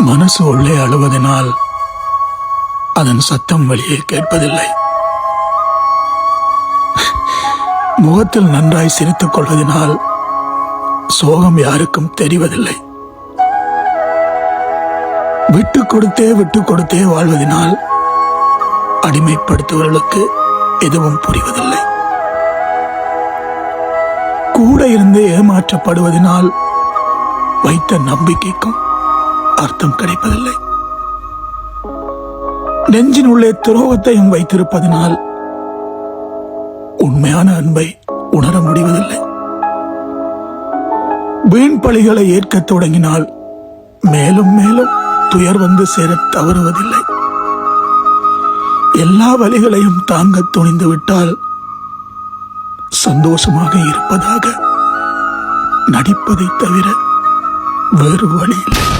மனசு உள்ளே அழுவதனால் அதன் சத்தம் வெளியே கேட்பதில்லை. முகத்தில் நன்றாய் சிரித்துக் கொள்வதனால் சோகம் யாருக்கும் தெரிவதில்லை. விட்டுக் கொடுத்தே வாழ்வதனால் அடிமைப்படுத்துவர்களுக்கு எதுவும் புரிவதில்லை. கூட இருந்து ஏமாற்றப்படுவதனால் வைத்த நம்பிக்கைக்கும் அர்த்தம் கிடைப்பதில்லை. நெஞ்சின் உள்ளே துரோகத்தையும் வைத்திருப்பதனால் உண்மையான அன்பை உணர முடிவதில்லை. வீண் பழிகளை ஏற்க தொடங்கினால் மேலும் மேலும் துயர் வந்து சேர தவறுவதில்லை. எல்லா வழிகளையும் தாங்க துணிந்து விட்டால் சந்தோஷமாக இருப்பதாக நடிப்பதை தவிர வேறு வழி இல்லை.